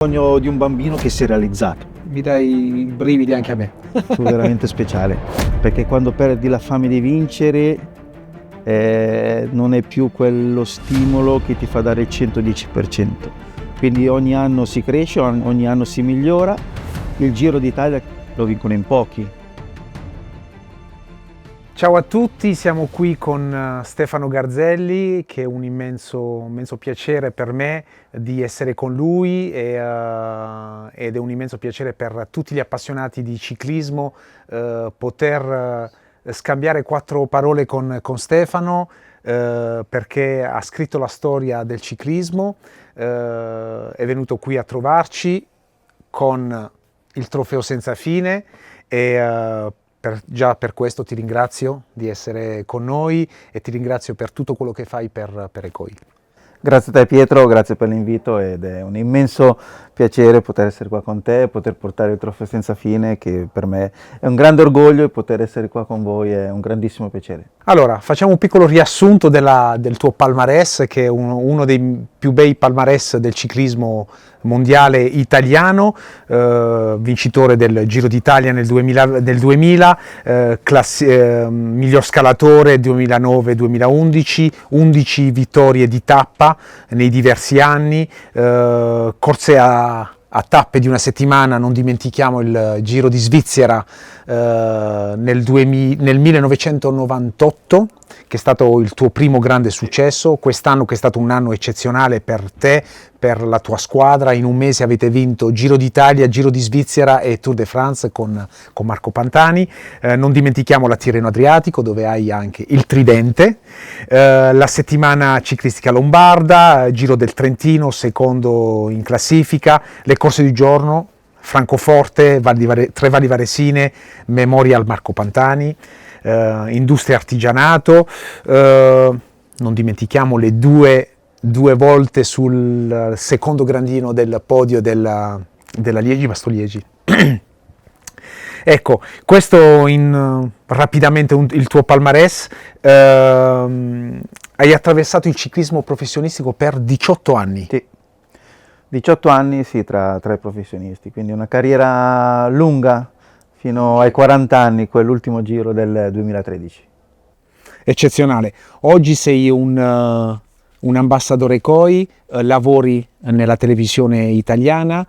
Sogno di un bambino che si è realizzato. Mi dai i brividi anche a me. Fu veramente speciale, perché quando perdi la fame di vincere non è più quello stimolo che ti fa dare il 110%. Quindi ogni anno si cresce, ogni anno si migliora. Il Giro d'Italia lo vincono in pochi. Ciao a tutti, siamo qui con Stefano Garzelli, che è un immenso piacere per me di essere con lui ed è un immenso piacere per tutti gli appassionati di ciclismo poter scambiare quattro parole con Stefano, perché ha scritto la storia del ciclismo, è venuto qui a trovarci con il trofeo senza fine e già per questo ti ringrazio di essere con noi e ti ringrazio per tutto quello che fai per Ecoil. Grazie a te Pietro, grazie per l'invito ed è un immenso piacere poter essere qua con te, poter portare il trofeo senza fine, che per me è un grande orgoglio, e poter essere qua con voi è un grandissimo piacere. Allora, facciamo un piccolo riassunto del tuo palmarès, che è uno dei più bei palmarès del ciclismo mondiale italiano, vincitore del Giro d'Italia nel 2000, miglior scalatore 2009-2011, 11 vittorie di tappa nei diversi anni, corse a tappe di una settimana. Non dimentichiamo il Giro di Svizzera nel 1998, che è stato il tuo primo grande successo. Quest'anno, che è stato un anno eccezionale per te, per la tua squadra. In un mese avete vinto Giro d'Italia, Giro di Svizzera e Tour de France con Marco Pantani. Non dimentichiamo la Tirreno Adriatico, dove hai anche il tridente, la settimana ciclistica lombarda, Giro del Trentino, secondo in classifica, le corse di giorno, Francoforte, Tre Valli Varesine, Memorial Marco Pantani, Industria Artigianato, non dimentichiamo le due volte sul secondo grandino del podio della Liegi-Bastogliegi. Ecco, questo rapidamente il tuo palmarès. Hai attraversato il ciclismo professionistico per 18 anni. Sì. 18 anni, sì, tra i professionisti, quindi una carriera lunga fino ai 40 anni, quell'ultimo Giro del 2013. Eccezionale. Oggi sei un ambasciatore COI, lavori nella televisione italiana,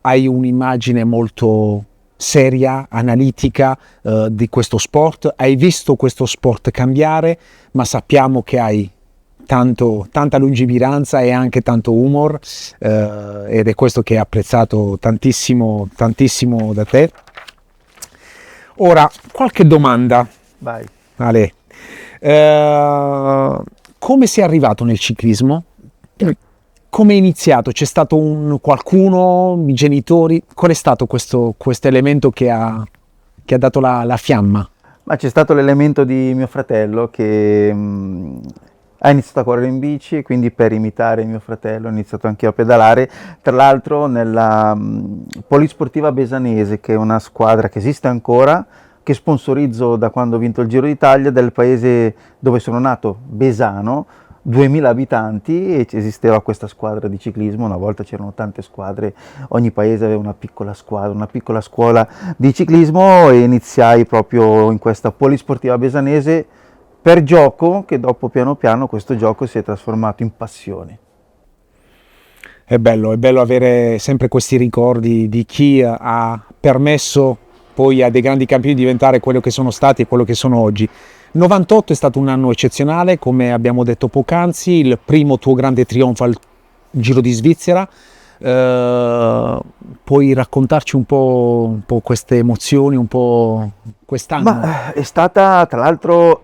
hai un'immagine molto seria, analitica di questo sport. Hai visto questo sport cambiare, ma sappiamo che hai tanta lungimiranza e anche tanto humor, ed è questo che ho apprezzato tantissimo da te. Ora, qualche domanda. Vai. Ale, come sei arrivato nel ciclismo? Come è iniziato? C'è stato qualcuno, i genitori? Qual è stato questo elemento che ha dato la fiamma? Ma c'è stato l'elemento di mio fratello che ha iniziato a correre in bici, quindi per imitare mio fratello ho iniziato anche io a pedalare, tra l'altro nella Polisportiva Besanese, che è una squadra che esiste ancora, che sponsorizzo da quando ho vinto il Giro d'Italia, del paese dove sono nato, Besano, 2000 abitanti, e esisteva questa squadra di ciclismo. Una volta c'erano tante squadre, ogni paese aveva una piccola squadra, una piccola scuola di ciclismo, e iniziai proprio in questa Polisportiva Besanese per gioco, che dopo piano piano questo gioco si è trasformato in passione. È bello avere sempre questi ricordi di chi ha permesso poi a dei grandi campioni di diventare quello che sono stati e quello che sono oggi. 98 è stato un anno eccezionale, come abbiamo detto poc'anzi, il primo tuo grande trionfo al Giro di Svizzera. Puoi raccontarci un po' queste emozioni, un po' quest'anno? Ma è stata, tra l'altro,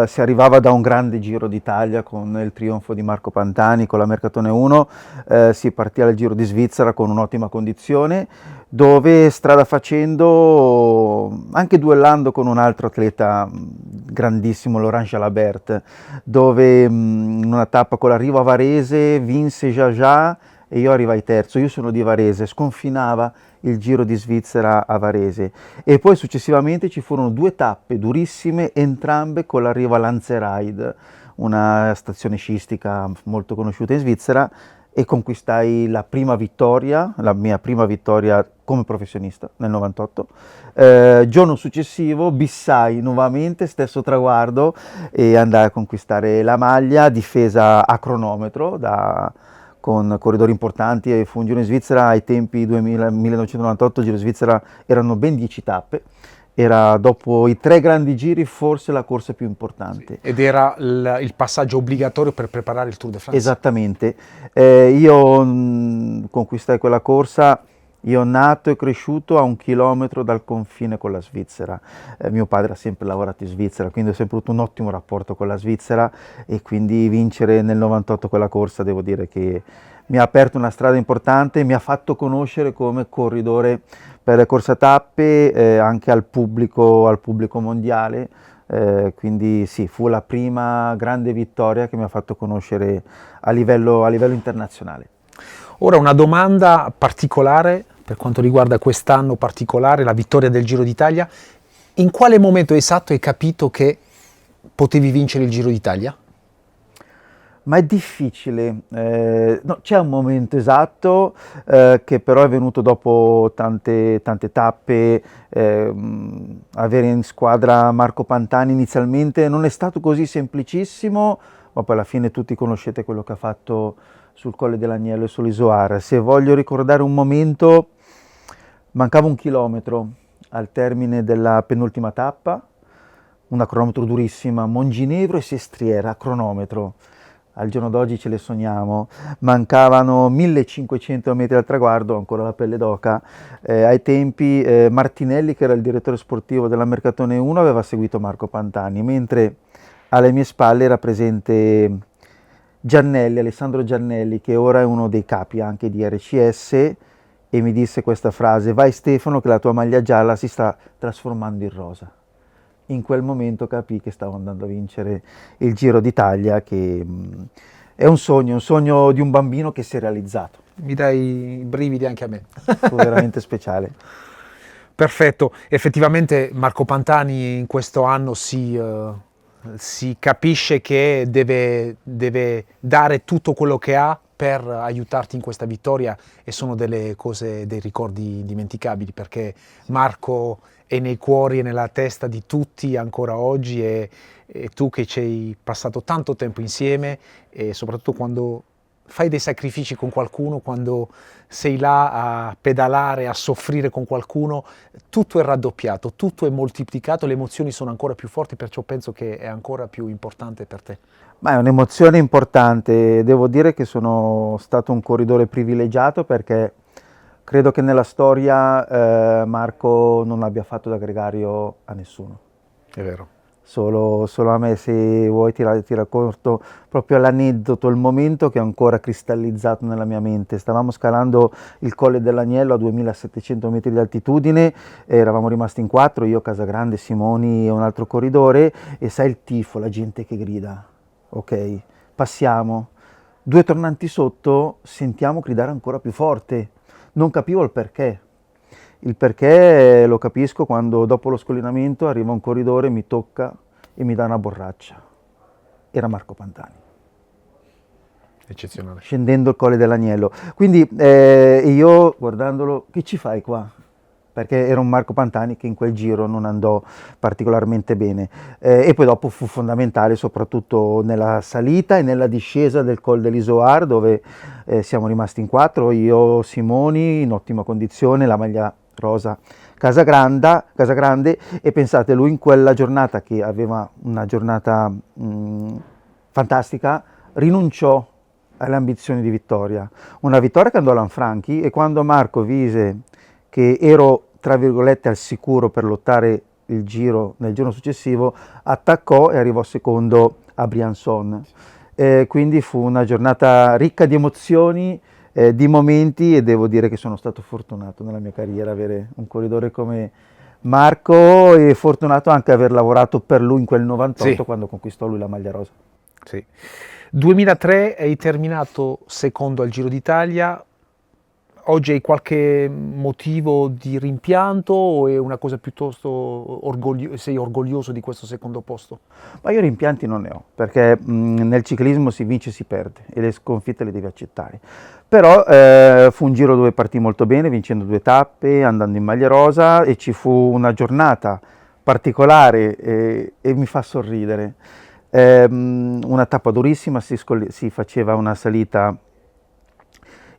si arrivava da un grande Giro d'Italia con il trionfo di Marco Pantani con la Mercatone 1, si partiva dal Giro di Svizzera con un'ottima condizione, dove strada facendo, anche duellando con un altro atleta grandissimo, Laurent Jalabert, dove in una tappa con l'arrivo a Varese vinse Jaja e io arrivai terzo. Io sono di Varese, sconfinava il Giro di Svizzera a Varese, e poi successivamente ci furono due tappe durissime, entrambe con l'arrivo a Lanzerheide, una stazione sciistica molto conosciuta in Svizzera, e conquistai la prima vittoria, la mia prima vittoria come professionista nel 98. Giorno successivo bissai nuovamente, stesso traguardo, e andai a conquistare la maglia, difesa a cronometro con corridori importanti. E fu un Giro in Svizzera ai tempi 1998, il Giro in Svizzera erano ben 10 tappe. Era, dopo i 3 grandi giri, forse la corsa più importante. Ed era il passaggio obbligatorio per preparare il Tour de France. Esattamente. Io conquistai quella corsa, io nato e cresciuto a 1 chilometro dal confine con la Svizzera. Mio padre ha sempre lavorato in Svizzera, quindi ho sempre avuto un ottimo rapporto con la Svizzera, e quindi vincere nel 98 quella corsa, devo dire che mi ha aperto una strada importante, mi ha fatto conoscere come corridore per le corse a tappe, anche al pubblico mondiale. Quindi sì, fu la prima grande vittoria che mi ha fatto conoscere a livello internazionale. Ora una domanda particolare per quanto riguarda quest'anno particolare, la vittoria del Giro d'Italia. In quale momento esatto hai capito che potevi vincere il Giro d'Italia? Ma è difficile, no, c'è un momento esatto, che però è venuto dopo tante tappe. Avere in squadra Marco Pantani inizialmente non è stato così semplicissimo, ma poi alla fine tutti conoscete quello che ha fatto sul Colle dell'Agnello e sull'Isoar. Se voglio ricordare un momento, mancava 1 chilometro al termine della penultima tappa, una cronometro durissima, Monginevro e Sestriera, cronometro. Al giorno d'oggi ce le sogniamo, mancavano 1500 metri al traguardo, ancora la pelle d'oca. Ai tempi Martinelli, che era il direttore sportivo della Mercatone 1, aveva seguito Marco Pantani, mentre alle mie spalle era presente Alessandro Giannelli, che ora è uno dei capi anche di RCS, e mi disse questa frase: vai Stefano, che la tua maglia gialla si sta trasformando in rosa. In quel momento capii che stavo andando a vincere il Giro d'Italia, che è un sogno di un bambino che si è realizzato. Mi dai i brividi anche a me. Fu veramente speciale. Perfetto, effettivamente Marco Pantani in questo anno si capisce che deve dare tutto quello che ha per aiutarti in questa vittoria, e sono delle cose, dei ricordi indimenticabili, perché Marco è nei cuori e nella testa di tutti ancora oggi, e tu che ci hai passato tanto tempo insieme, e soprattutto quando fai dei sacrifici con qualcuno, quando sei là a pedalare, a soffrire con qualcuno, tutto è raddoppiato, tutto è moltiplicato, le emozioni sono ancora più forti, perciò penso che è ancora più importante per te. Ma è un'emozione importante. Devo dire che sono stato un corridore privilegiato, perché credo che nella storia Marco non abbia fatto da gregario a nessuno. È vero. Solo a me. Se vuoi ti racconto proprio l'aneddoto, il momento che è ancora cristallizzato nella mia mente. Stavamo scalando il Colle dell'Agnello a 2700 metri di altitudine, eravamo rimasti in 4, io, Casagrande, Simoni e un altro corridore, e sai il tifo, la gente che grida. Ok, passiamo. 2 tornanti sotto sentiamo gridare ancora più forte. Non capivo il perché. Il perché lo capisco quando dopo lo scollinamento arriva un corridore, mi tocca e mi dà una borraccia. Era Marco Pantani. Eccezionale. Scendendo il Colle dell'Agnello. Quindi io, guardandolo, che ci fai qua? Perché era un Marco Pantani che in quel giro non andò particolarmente bene. E poi dopo fu fondamentale soprattutto nella salita e nella discesa del Col dell'Isoar, dove siamo rimasti in 4, io, Simoni, in ottima condizione, la maglia rosa Casagrande, e pensate, lui in quella giornata, che aveva una giornata fantastica, rinunciò alle ambizioni di vittoria. Una vittoria che andò a Lanfranchi, e quando Marco vise che ero, tra virgolette, al sicuro per lottare il giro nel giorno successivo, attaccò e arrivò secondo a Briançon. Quindi fu una giornata ricca di emozioni, di momenti, e devo dire che sono stato fortunato nella mia carriera avere un corridore come Marco, e fortunato anche aver lavorato per lui in quel 98, sì, quando conquistò lui la maglia rosa. Sì. 2003 hai terminato secondo al Giro d'Italia. oggi hai qualche motivo di rimpianto o è una cosa piuttosto sei orgoglioso di questo secondo posto? Ma io rimpianti non ne ho, perché nel ciclismo si vince e si perde e le sconfitte le devi accettare. Però fu un giro dove partì molto bene, vincendo 2 tappe, andando in maglia rosa, e ci fu una giornata particolare e mi fa sorridere. Una tappa durissima, si faceva una salita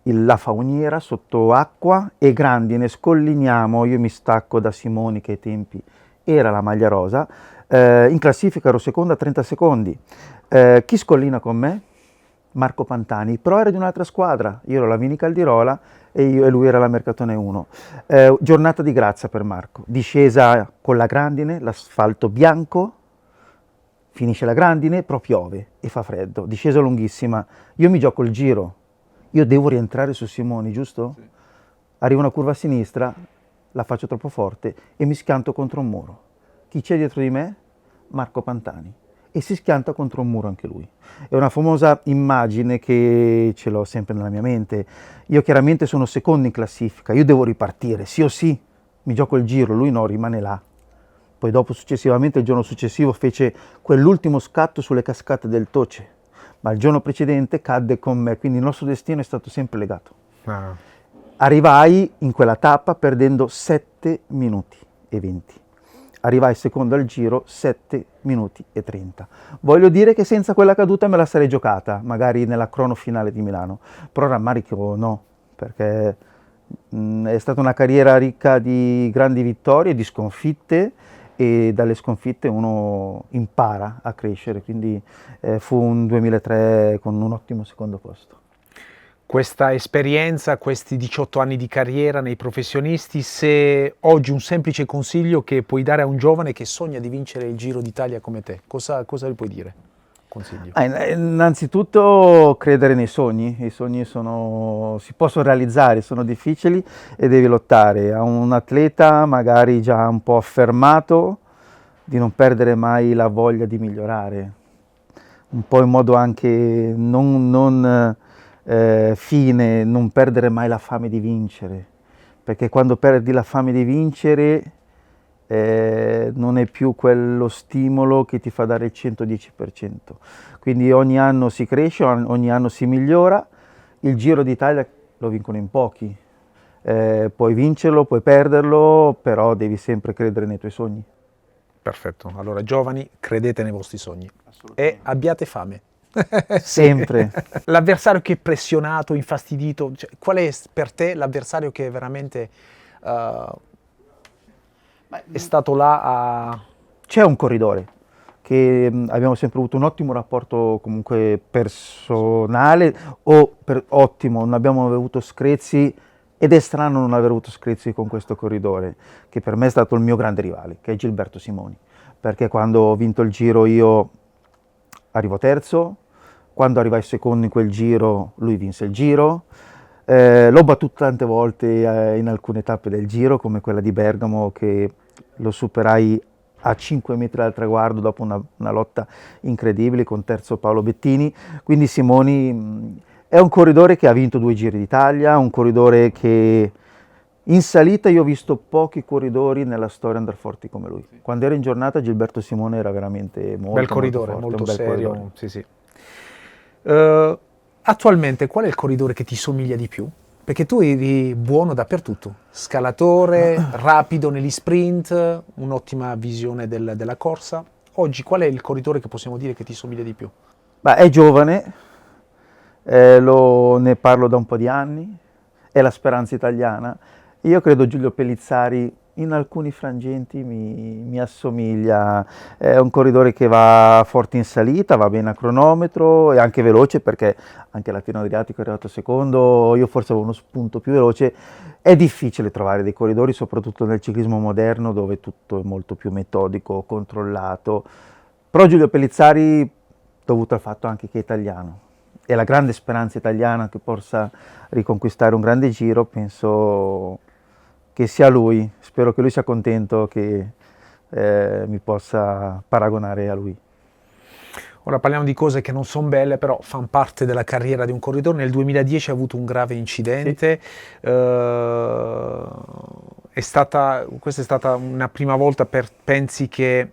la Fauniera sotto acqua e grandine, scolliniamo, io mi stacco da Simoni che ai tempi era la maglia rosa, in classifica ero seconda a 30 secondi. Chi scollina con me? Marco Pantani, però era di un'altra squadra, io ero la Vini Caldirola e lui era la Mercatone 1. Giornata di grazia per Marco, discesa con la grandine, l'asfalto bianco, finisce la grandine, però piove e fa freddo, discesa lunghissima, io mi gioco il giro, io devo rientrare su Simoni, giusto? Sì. Arriva una curva a sinistra, la faccio troppo forte e mi schianto contro un muro. Chi c'è dietro di me? Marco Pantani. E si schianta contro un muro anche lui. È una famosa immagine che ce l'ho sempre nella mia mente. Io chiaramente sono secondo in classifica, io devo ripartire, sì o sì, mi gioco il giro, lui no, rimane là. Poi dopo successivamente, il giorno successivo, fece quell'ultimo scatto sulle cascate del Toce, ma il giorno precedente cadde con me, quindi il nostro destino è stato sempre legato. Arrivai in quella tappa perdendo 7 minuti e 20. Arrivai secondo al giro 7 minuti e 30. Voglio dire che senza quella caduta me la sarei giocata, magari nella crono finale di Milano, però rammarico no, perché è stata una carriera ricca di grandi vittorie, di sconfitte, e dalle sconfitte uno impara a crescere, quindi fu un 2003 con un ottimo secondo posto. Questa esperienza, questi 18 anni di carriera nei professionisti, se oggi un semplice consiglio che puoi dare a un giovane che sogna di vincere il Giro d'Italia come te, cosa gli puoi dire? Consiglio. Innanzitutto credere nei sogni, i sogni si possono realizzare, sono difficili e devi lottare. A un atleta magari già un po' affermato di non perdere mai la voglia di migliorare, un po' in modo anche non fine, non perdere mai la fame di vincere, perché quando perdi la fame di vincere non è più quello stimolo che ti fa dare il 110%. Quindi ogni anno si cresce, ogni anno si migliora. Il Giro d'Italia lo vincono in pochi, puoi vincerlo, puoi perderlo, però devi sempre credere nei tuoi sogni. Perfetto, allora giovani, credete nei vostri sogni e abbiate fame. Sempre. L'avversario che è pressionato, infastidito, cioè, qual è per te l'avversario che veramente è stato là a... C'è un corridore che abbiamo sempre avuto un ottimo rapporto comunque personale ottimo, non abbiamo avuto screzi ed è strano non aver avuto screzi con questo corridore che per me è stato il mio grande rivale, che è Gilberto Simoni, perché quando ho vinto il giro io arrivo terzo, quando arrivai secondo in quel giro lui vinse il giro. L'ho battuto tante volte in alcune tappe del giro, come quella di Bergamo, che lo superai a 5 metri dal traguardo dopo una lotta incredibile con terzo Paolo Bettini. Quindi Simoni è un corridore che ha vinto 2 Giri d'Italia, un corridore che in salita io ho visto pochi corridori nella storia andare forti come lui. Quando ero in giornata Gilberto Simone era veramente molto, bel corridore, molto, forte, molto un bel serio. corridore. Sì, sì. Attualmente qual è il corridore che ti somiglia di più? Perché tu eri buono dappertutto, scalatore, rapido negli sprint, un'ottima visione della corsa. Oggi qual è il corridore che possiamo dire che ti somiglia di più? Beh, è giovane, ne parlo da un po' di anni, è la speranza italiana. Io credo Giulio Pellizzari in alcuni frangenti mi assomiglia, è un corridore che va forte in salita, va bene a cronometro e anche veloce, perché anche l'Atirreno Adriatico è arrivato secondo, io forse avevo uno spunto più veloce. È difficile trovare dei corridori, soprattutto nel ciclismo moderno dove tutto è molto più metodico, controllato, però Giulio Pellizzari, dovuto al fatto anche che è italiano, è la grande speranza italiana che possa riconquistare un grande giro, penso che sia lui, spero che lui sia contento che mi possa paragonare a lui. Ora parliamo di cose che non sono belle, però fanno parte della carriera di un corridore. Nel 2010 ha avuto un grave incidente. Questa è stata una prima volta pensi che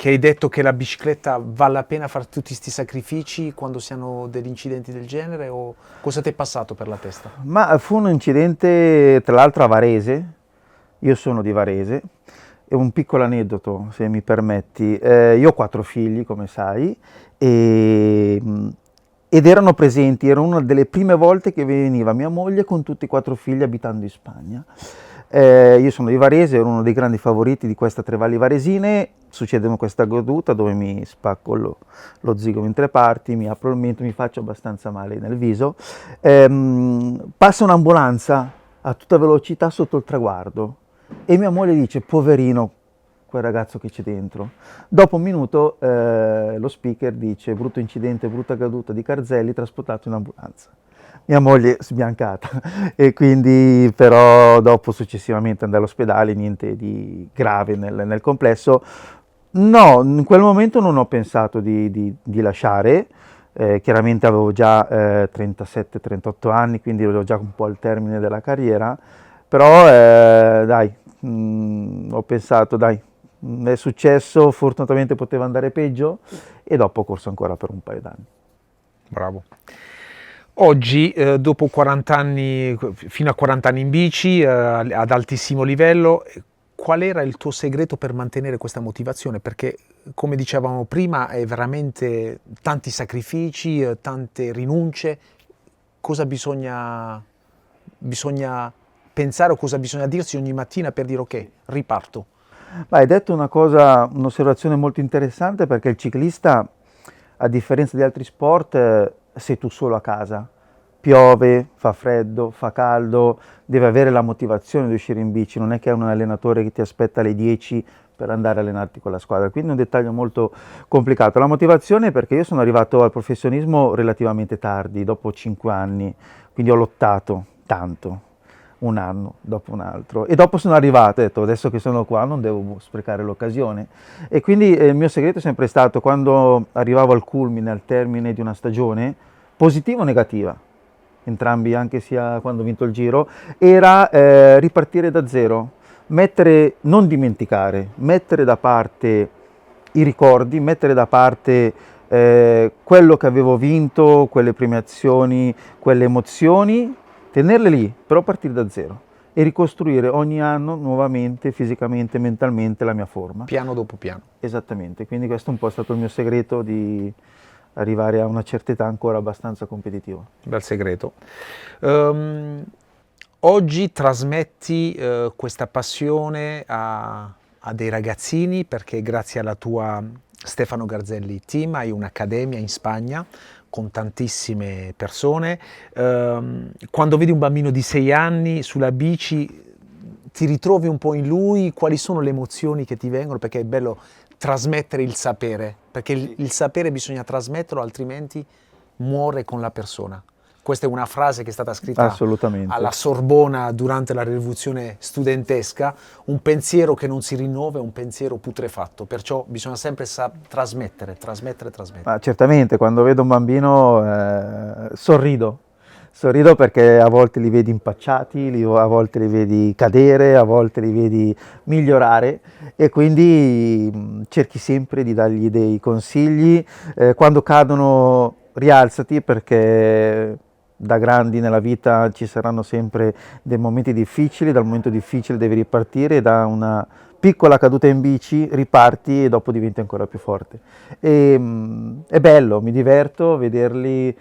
hai detto che la bicicletta vale la pena fare tutti questi sacrifici quando si hanno degli incidenti del genere, o cosa ti è passato per la testa? Ma fu un incidente, tra l'altro a Varese, io sono di Varese, e un piccolo aneddoto, se mi permetti. Io ho 4 figli, come sai, ed erano presenti, era una delle prime volte che veniva mia moglie con tutti i 4 figli abitando in Spagna. Io sono di Varese, ero uno dei grandi favoriti di questa Trevali Varesine, succede questa goduta dove mi spacco lo zigomo in 3 parti, mi apro il mento, mi faccio abbastanza male nel viso. Passa un'ambulanza a tutta velocità sotto il traguardo e mia moglie dice: poverino quel ragazzo che c'è dentro. Dopo un minuto lo speaker dice: brutto incidente, brutta caduta di Carzelli, trasportato in ambulanza. Mia moglie sbiancata e quindi però dopo successivamente andai all'ospedale, niente di grave nel complesso. No, in quel momento non ho pensato di lasciare, chiaramente avevo già 37-38 anni, quindi ero già un po' al termine della carriera, però dai, ho pensato dai, è successo, fortunatamente poteva andare peggio e dopo ho corso ancora per un paio d'anni. Bravo. Oggi, dopo 40 anni, fino a 40 anni in bici, ad altissimo livello, qual era il tuo segreto per mantenere questa motivazione? Perché, come dicevamo prima, è veramente tanti sacrifici, tante rinunce. Cosa bisogna pensare o cosa bisogna dirsi ogni mattina per dire ok, riparto? Ma hai detto una cosa, un'osservazione molto interessante, perché il ciclista, a differenza di altri sport, sei tu solo a casa. Piove, fa freddo, fa caldo, deve avere la motivazione di uscire in bici, non è che è un allenatore che ti aspetta alle 10 per andare a allenarti con la squadra, quindi è un dettaglio molto complicato. La motivazione è perché io sono arrivato al professionismo relativamente tardi, dopo 5 anni, quindi ho lottato tanto, un anno dopo un altro, e dopo sono arrivato, ho detto adesso che sono qua non devo sprecare l'occasione, e quindi il mio segreto è sempre stato, quando arrivavo al culmine, al termine di una stagione, positiva o negativa, entrambi, anche sia quando ho vinto il Giro, era ripartire da zero, non dimenticare, mettere da parte i ricordi, mettere da parte quello che avevo vinto, quelle premiazioni, quelle emozioni, tenerle lì, però partire da zero e ricostruire ogni anno nuovamente, fisicamente, mentalmente, la mia forma. Piano dopo piano. Esattamente, quindi questo è un po' stato il mio segreto di arrivare a una certa età ancora abbastanza competitiva. Bel segreto. Oggi trasmetti questa passione a dei ragazzini, perché grazie alla tua Stefano Garzelli Team hai un'accademia in Spagna con tantissime persone. Quando vedi un bambino di 6 anni sulla bici, ti ritrovi un po' in lui? Quali sono le emozioni che ti vengono? Perché è bello trasmettere il sapere, perché il sapere bisogna trasmetterlo, altrimenti muore con la persona. Questa è una frase che è stata scritta alla Sorbona durante la rivoluzione studentesca: un pensiero che non si rinnova è un pensiero putrefatto, perciò bisogna sempre trasmettere. Ma certamente, quando vedo un bambino sorrido perché a volte li vedi impacciati, a volte li vedi cadere, a volte li vedi migliorare, e quindi cerchi sempre di dargli dei consigli. Quando cadono rialzati, perché da grandi nella vita ci saranno sempre dei momenti difficili, dal momento difficile devi ripartire, da una piccola caduta in bici riparti e dopo diventi ancora più forte. È bello, mi diverto vederli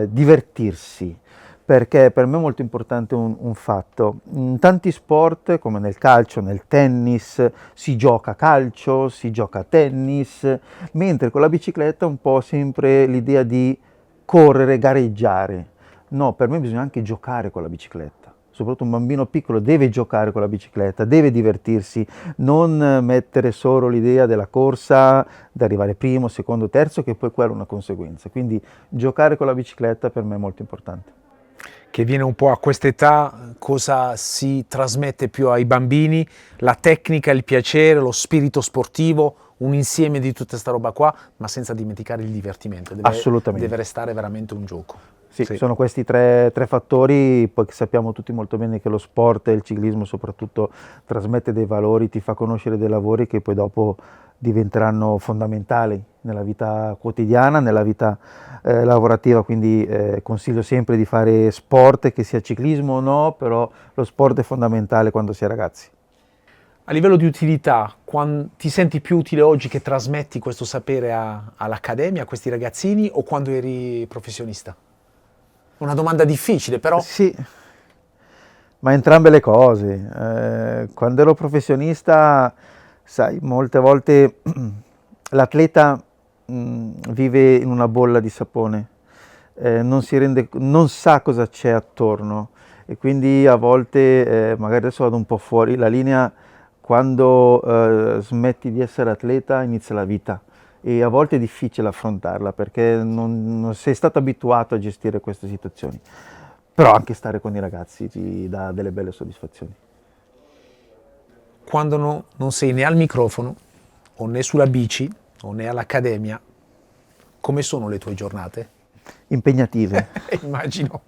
divertirsi, perché per me è molto importante un fatto. In tanti sport, come nel calcio, nel tennis, si gioca calcio, si gioca tennis, mentre con la bicicletta un po' sempre l'idea di correre, gareggiare. No, per me bisogna anche giocare con la bicicletta. Soprattutto un bambino piccolo deve giocare con la bicicletta, deve divertirsi, non mettere solo l'idea della corsa, di arrivare primo, secondo, terzo, che poi quella è una conseguenza. Quindi giocare con la bicicletta per me è molto importante. Che viene un po' a quest'età, cosa si trasmette più ai bambini? La tecnica, il piacere, lo spirito sportivo, un insieme di tutta questa roba qua, ma senza dimenticare il divertimento. Assolutamente. Deve restare veramente un gioco. Sì, sono questi tre fattori, poi sappiamo tutti molto bene che lo sport e il ciclismo soprattutto trasmette dei valori, ti fa conoscere dei lavori che poi dopo diventeranno fondamentali nella vita quotidiana, nella vita lavorativa, quindi consiglio sempre di fare sport, che sia ciclismo o no, però lo sport è fondamentale quando si è ragazzi. A livello di utilità, ti senti più utile oggi che trasmetti questo sapere all'accademia, a questi ragazzini, o quando eri professionista? Una domanda difficile, però. Sì, ma entrambe le cose. Quando ero professionista, sai, molte volte l'atleta vive in una bolla di sapone, non sa cosa c'è attorno e quindi a volte, magari adesso vado un po' fuori la linea, quando smetti di essere atleta inizia la vita e a volte è difficile affrontarla perché non sei stato abituato a gestire queste situazioni, però anche stare con i ragazzi ti dà delle belle soddisfazioni. Quando non sei né al microfono, o né sulla bici, o né all'accademia, come sono le tue giornate? Impegnative. Immagino.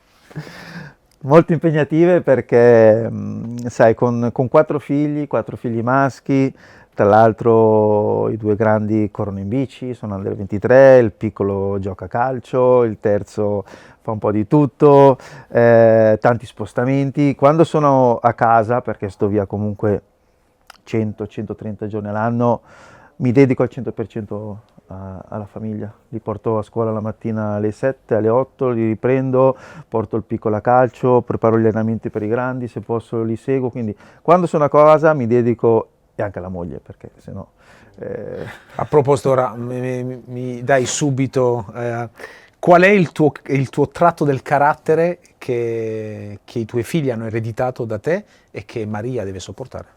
Molto impegnative perché, sai, con quattro figli maschi, tra l'altro i due grandi corrono in bici, sono under 23, il piccolo gioca a calcio, il terzo fa un po' di tutto, tanti spostamenti. Quando sono a casa, perché sto via comunque 100-130 giorni all'anno, mi dedico al 100% alla famiglia. Li porto a scuola la mattina alle 7, alle 8, li riprendo, porto il piccolo a calcio, preparo gli allenamenti per i grandi, se posso li seguo, quindi quando sono a casa mi dedico, e anche alla moglie, perché sennò... A proposito, ora mi dai subito, qual è il tuo tratto del carattere che i tuoi figli hanno ereditato da te e che Maria deve sopportare?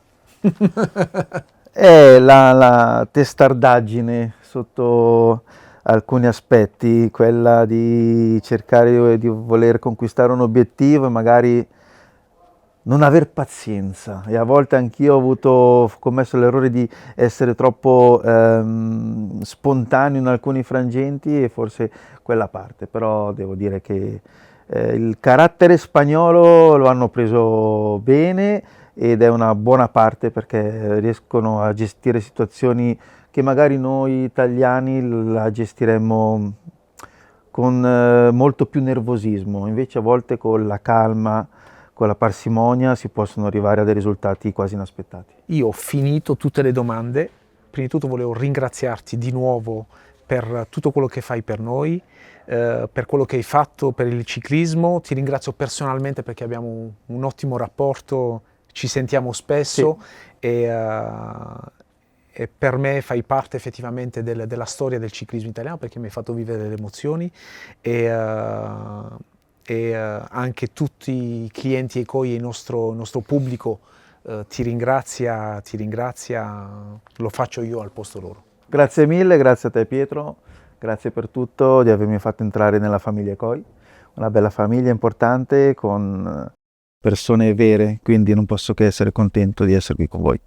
È la testardaggine sotto alcuni aspetti, quella di cercare di voler conquistare un obiettivo e magari non aver pazienza. E a volte anch'io ho commesso l'errore di essere troppo spontaneo in alcuni frangenti e forse quella parte, però devo dire che il carattere spagnolo lo hanno preso bene ed è una buona parte perché riescono a gestire situazioni che magari noi italiani la gestiremmo con molto più nervosismo, invece a volte con la calma, con la parsimonia si possono arrivare a dei risultati quasi inaspettati. Io ho finito tutte le domande, prima di tutto volevo ringraziarti di nuovo per tutto quello che fai per noi, per quello che hai fatto per il ciclismo, ti ringrazio personalmente perché abbiamo un ottimo rapporto, ci sentiamo spesso sì. E per me fai parte effettivamente della storia del ciclismo italiano perché mi hai fatto vivere delle emozioni e anche tutti i clienti e poi il nostro pubblico ti ringrazia, lo faccio io al posto loro. Grazie mille, grazie a te Pietro, grazie per tutto, di avermi fatto entrare nella famiglia COI, una bella famiglia importante con persone vere, quindi non posso che essere contento di essere qui con voi.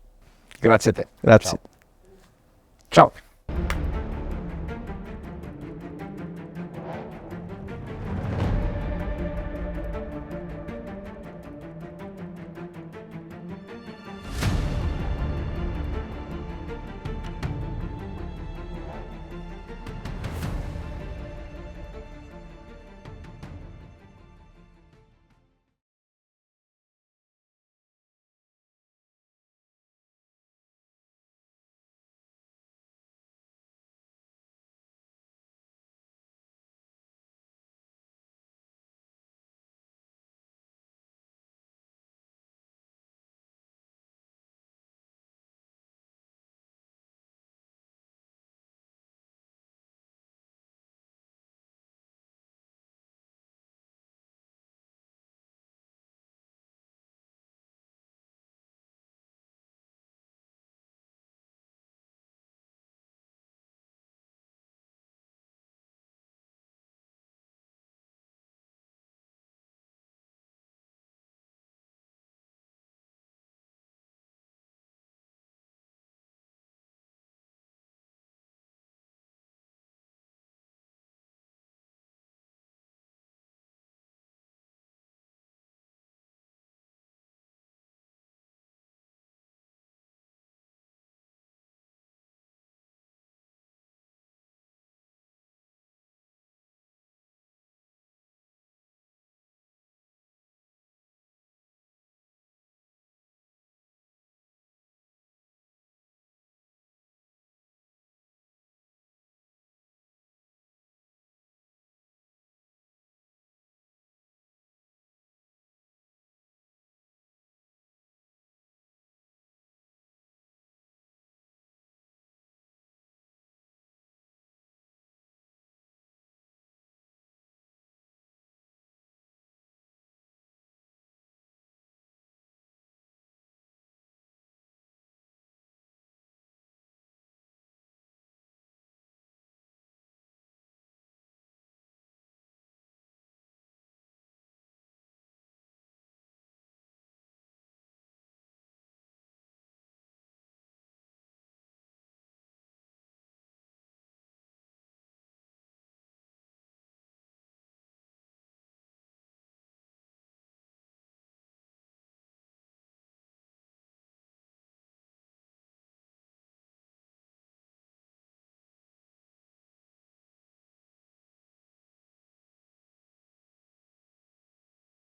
Grazie a te. Grazie. Ciao. Ciao.